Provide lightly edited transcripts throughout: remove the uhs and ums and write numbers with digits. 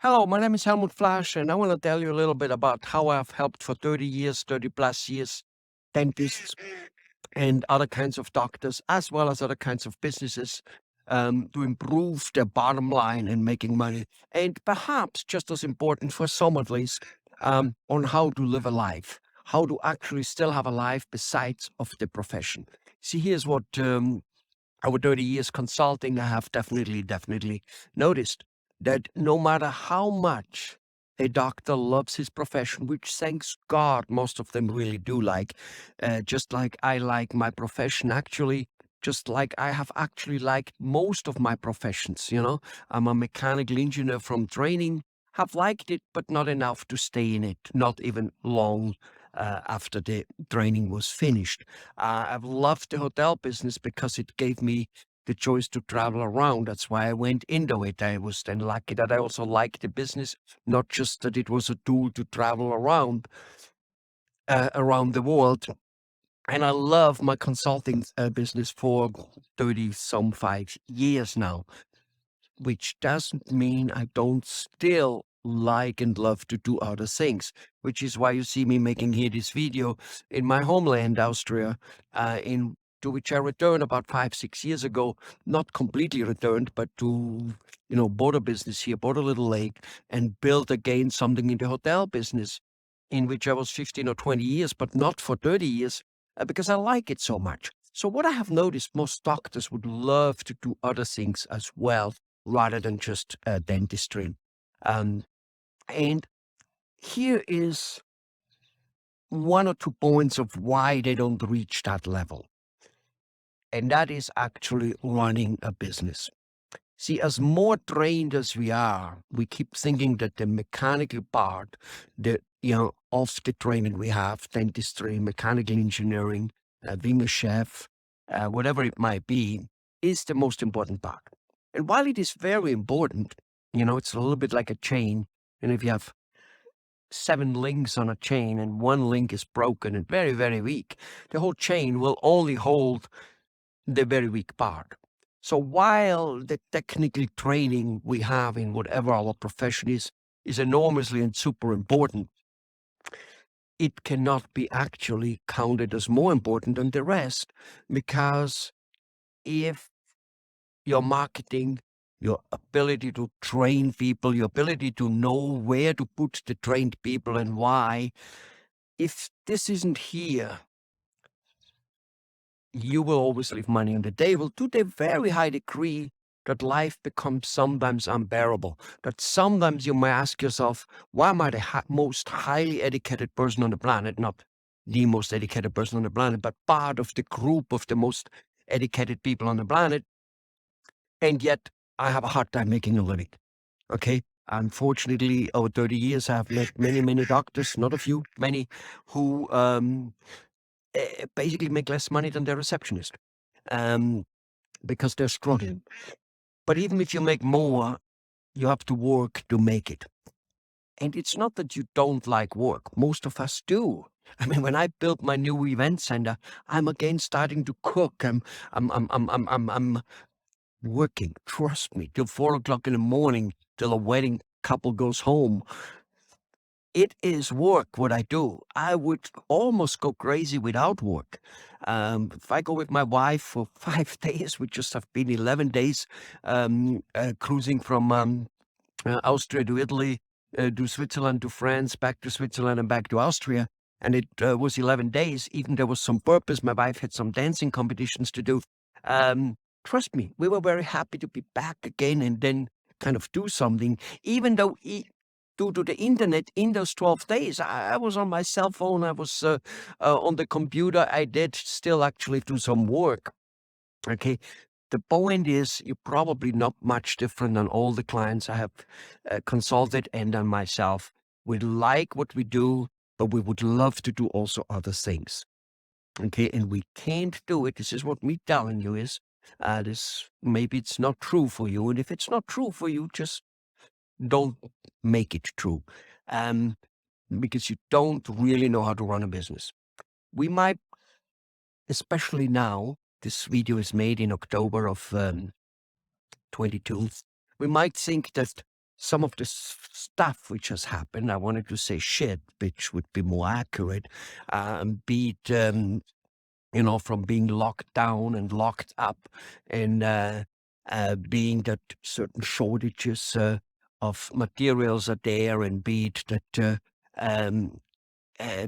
Hello, my name is Helmut Flash, and I want to tell you a little bit about how I've helped for 30 years, 30 plus years, dentists and other kinds of doctors, as well as other kinds of businesses, to improve their bottom line and making money. And perhaps just as important for some at least, on how to live a life, how to actually still have a life besides of the profession. See, here's what over 30 years consulting, I have definitely noticed that no matter how much a doctor loves his profession, which thanks God, most of them really do like, just like I like my profession, actually, just like I have actually liked most of my professions. I'm a mechanical engineer from training, have liked it, but not enough to stay in it, not even long after the training was finished. I've loved the hotel business because it gave me the choice to travel around. That's why I went into it. I was then lucky that I also liked the business, not just that it was a tool to travel around the world. And I love my consulting business for 30 some 5 years now, which doesn't mean I don't still like and love to do other things, which is why you see me making here this video in my homeland, Austria, in to which I returned about 5, 6 years ago, not completely returned, but to, bought a business here, bought a little lake and built again something in the hotel business in which I was 15 or 20 years, but not for 30 years, because I like it so much. So what I have noticed, most doctors would love to do other things as well rather than just dentistry. Um, and here is one or 2 points of why they don't reach that level. And that is actually running a business. See, as more trained as we are, we keep thinking that the mechanical part, of the training we have, dentistry, mechanical engineering, being a chef, whatever it might be, is the most important part. And while it is very important, it's a little bit like a chain. And if you have 7 links on a chain and one link is broken and very, very weak, the whole chain will only hold the very weak part. So while the technical training we have in whatever our profession is enormously and super important, it cannot be actually counted as more important than the rest, because if your marketing, your ability to train people, your ability to know where to put the trained people and why, if this isn't here, you will always leave money on the table to the very high degree that life becomes sometimes unbearable. That sometimes you may ask yourself, why am I the most highly educated person on the planet? Not the most educated person on the planet, but part of the group of the most educated people on the planet. And yet I have a hard time making a living. Okay. Unfortunately, over 30 years, I've met many, many doctors, not a few, many, who basically make less money than their receptionist. Because they're struggling. But even if you make more, you have to work to make it. And it's not that you don't like work. Most of us do. I mean, when I built my new event center, I'm again starting to cook. I'm working. Trust me, till 4 o'clock in the morning, till a wedding couple goes home. It is work what I do. I would almost go crazy without work. If I go with my wife for 5 days, we just have been 11 days cruising from Austria to Italy, to Switzerland, to France, back to Switzerland and back to Austria. And it was 11 days. Even there was some purpose. My wife had some dancing competitions to do. Trust me, we were very happy to be back again and then kind of do something, even though due to the internet in those 12 days, I was on my cell phone, I was on the computer, I did still actually do some work. Okay. The point is, you're probably not much different than all the clients I have consulted and on myself. We like what we do, but we would love to do also other things. Okay. And we can't do it. This is what me telling you is, maybe it's not true for you. And if it's not true for you, just don't make it true, because you don't really know how to run a business. We might, especially now, this video is made in October of 22. We might think that some of the stuff which has happened, I wanted to say shit, which would be more accurate, be it, from being locked down and locked up, and being that certain shortages of materials are there, and be it that um,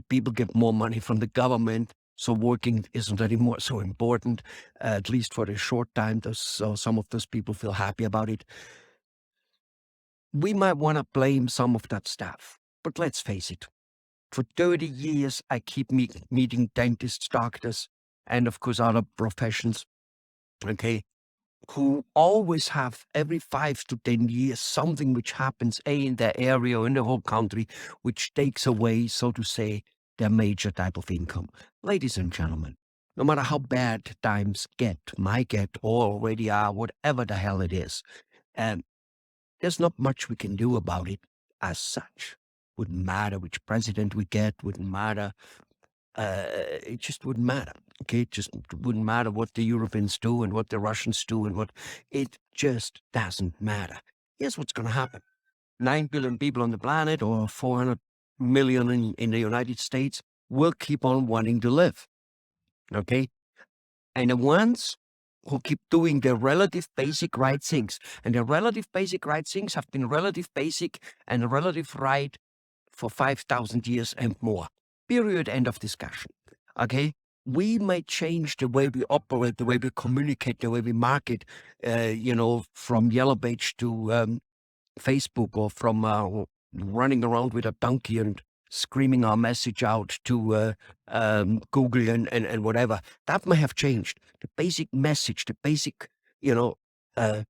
people get more money from the government. So working isn't anymore so important, at least for a short time. So some of those people feel happy about it. We might want to blame some of that stuff, but let's face it. For 30 years, I keep meeting dentists, doctors, and of course other professions, okay, who always have every 5 to 10 years something which happens in their area or in the whole country, which takes away, so to say, their major type of income. Ladies and gentlemen, no matter how bad times might get, or already are, whatever the hell it is, um, there's not much we can do about it as such. Wouldn't matter which president we get, wouldn't matter. It just wouldn't matter. Okay, it just wouldn't matter what the Europeans do and what the Russians do and what. It just doesn't matter. Here's what's going to happen: 9 billion people on the planet, or 400 million in the United States, will keep on wanting to live. Okay, and the ones who keep doing the relative basic right things, and the relative basic right things have been relative basic and relative right for 5,000 years and more. Period. End of discussion. Okay? We may change the way we operate, the way we communicate, the way we market, from Yellow Page to Facebook, or from running around with a donkey and screaming our message out to Google and whatever. That may have changed. The basic message, the basic, uh,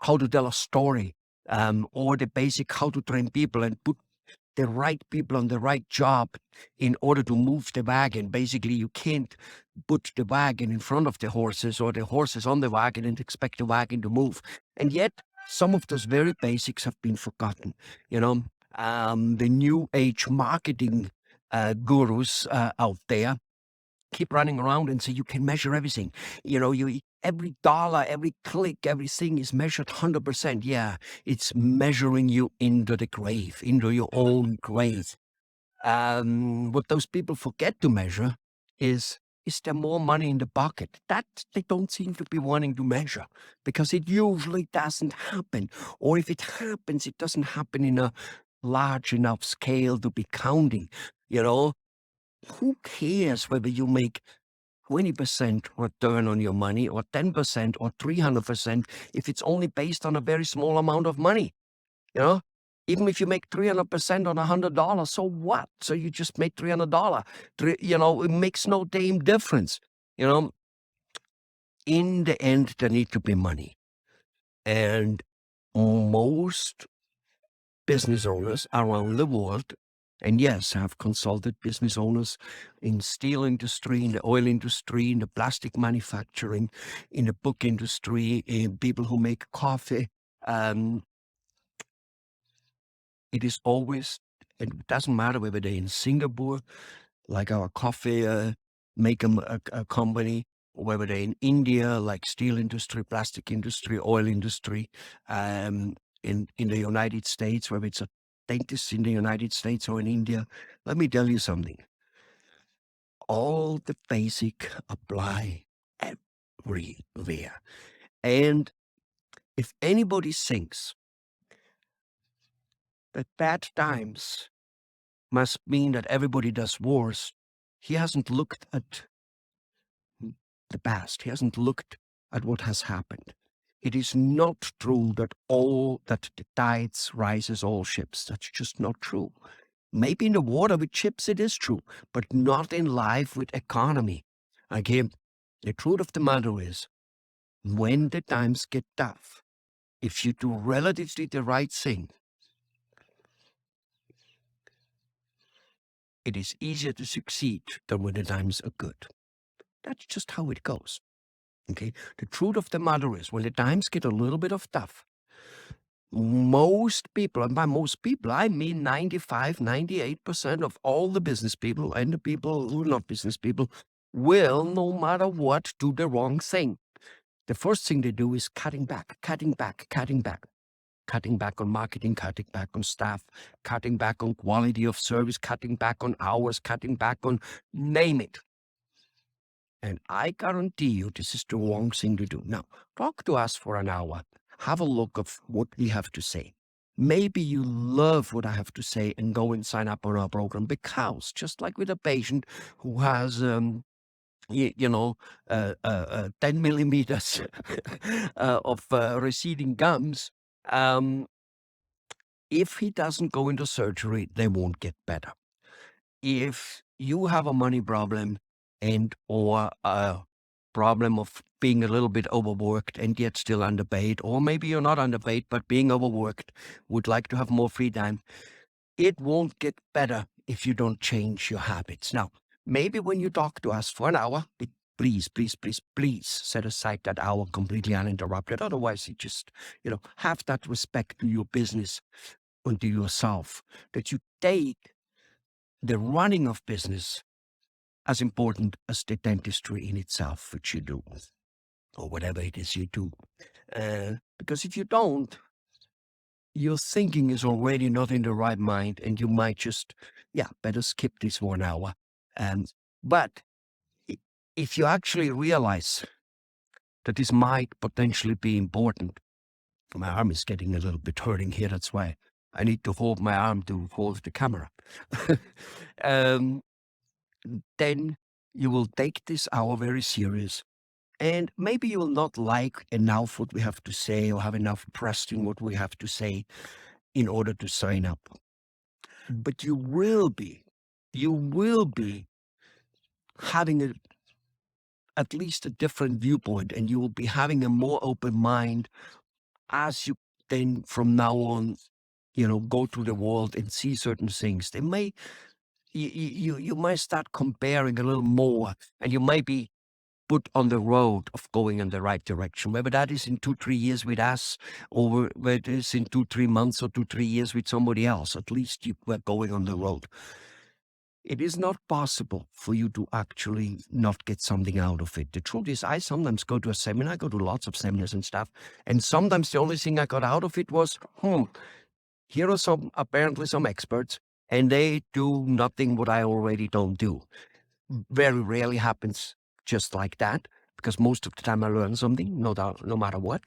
how to tell a story, or the basic how to train people and put the right people on the right job in order to move the wagon. Basically, you can't put the wagon in front of the horses or the horses on the wagon and expect the wagon to move. And yet, some of those very basics have been forgotten. The new age marketing gurus out there keep running around and say you can measure everything. Every dollar, every click, everything is measured 100%. Yeah, it's measuring you into the grave, into your own grave. What those people forget to measure is there more money in the pocket? That they don't seem to be wanting to measure, because it usually doesn't happen. Or if it happens, it doesn't happen in a large enough scale to be counting. Who cares whether you make 20% return on your money, or 10%, or 300%, if it's only based on a very small amount of money? You know, even if you make 300% on $100, so what? So you just made $300. It makes no damn difference. In the end, there need to be money. And most business owners around the world, and yes, I've consulted business owners in steel industry, in the oil industry, in the plastic manufacturing, in the book industry, in people who make coffee. Um, it is always, it doesn't matter whether they're in Singapore, like our coffee a company, or whether they're in India, like steel industry, plastic industry, oil industry, in the United States, whether it's a dentist in the United States or in India. Let me tell you something. All the basic apply everywhere. And if anybody thinks that bad times must mean that everybody does worse, he hasn't looked at the past. He hasn't looked at what has happened. It is not true that the tides rises all ships. That's just not true. Maybe in the water with ships it is true, but not in life with economy. Again, the truth of the matter is, when the times get tough, if you do relatively the right thing, it is easier to succeed than when the times are good. That's just how it goes. Okay? The truth of the matter is, when the times get a little bit of tough, most people, and by most people, I mean 95, 98% of all the business people and the people who are not business people, will, no matter what, do the wrong thing. The first thing they do is cutting back, cutting back, cutting back. cutting back on marketing, cutting back on staff, cutting back on quality of service, cutting back on hours, cutting back on name it. And I guarantee you this is the wrong thing to do. Now, talk to us for an hour. Have a look of what we have to say. Maybe you love what I have to say and go and sign up on our program, because just like with a patient who has, 10 millimeters of receding gums, if he doesn't go into surgery, they won't get better. If you have a money problem and or a problem of being a little bit overworked and yet still underpaid, or maybe you're not underpaid but being overworked, would like to have more free time, it won't get better if you don't change your habits. Now, maybe when you talk to us for an hour, please, please, please, please set aside that hour completely uninterrupted. Otherwise, you just, have that respect to your business and to yourself, that you take the running of business as important as the dentistry in itself, which you do, or whatever it is you do. Because if you don't, your thinking is already not in the right mind, and you might just, better skip this 1 hour. But if you actually realize that this might potentially be important, my arm is getting a little bit hurting here. That's why I need to hold my arm to hold the camera. Then you will take this hour very serious. And maybe you will not like enough what we have to say, or have enough trust in what we have to say in order to sign up. But you will be having at least a different viewpoint, and you will be having a more open mind as you then from now on, go through the world and see certain things. You might start comparing a little more, and you might be put on the road of going in the right direction, whether that is in 2-3 years with us, or whether it is in 2-3 months or 2-3 years with somebody else. At least you were going on the road. It is not possible for you to actually not get something out of it. The truth is, I sometimes go to a seminar, I go to lots of seminars and stuff, and sometimes the only thing I got out of it was, here are apparently some experts, and they do nothing what I already don't do. Very rarely happens just like that, because most of the time I learn something, no matter what.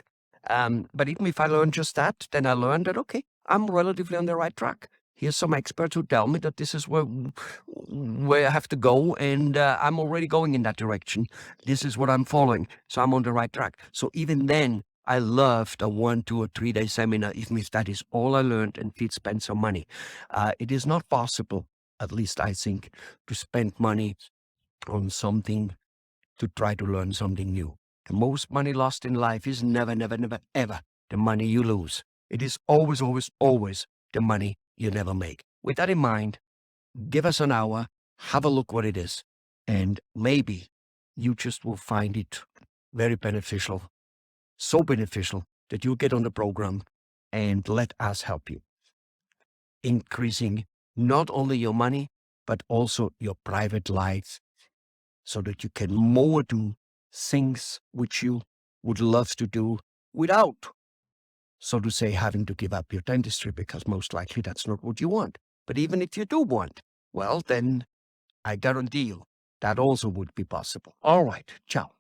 But even if I learn just that, then I learn that, okay, I'm relatively on the right track. Here's some experts who tell me that this is where I have to go, and I'm already going in that direction. This is what I'm following, so I'm on the right track. So even then, I loved a 1, 2, or 3 day seminar, even if that is all I learned and did spend some money. It is not possible, at least I think, to spend money on something to try to learn something new. The most money lost in life is never, never, never, ever the money you lose. It is always, always, always the money you never make. With that in mind, give us an hour, have a look what it is, and maybe you just will find it very beneficial, so beneficial that you'll get on the program and let us help you, increasing not only your money, but also your private life, so that you can more do things which you would love to do without, so to say, having to give up your dentistry, because most likely that's not what you want. But even if you do want, well, then I guarantee you that also would be possible. All right, ciao.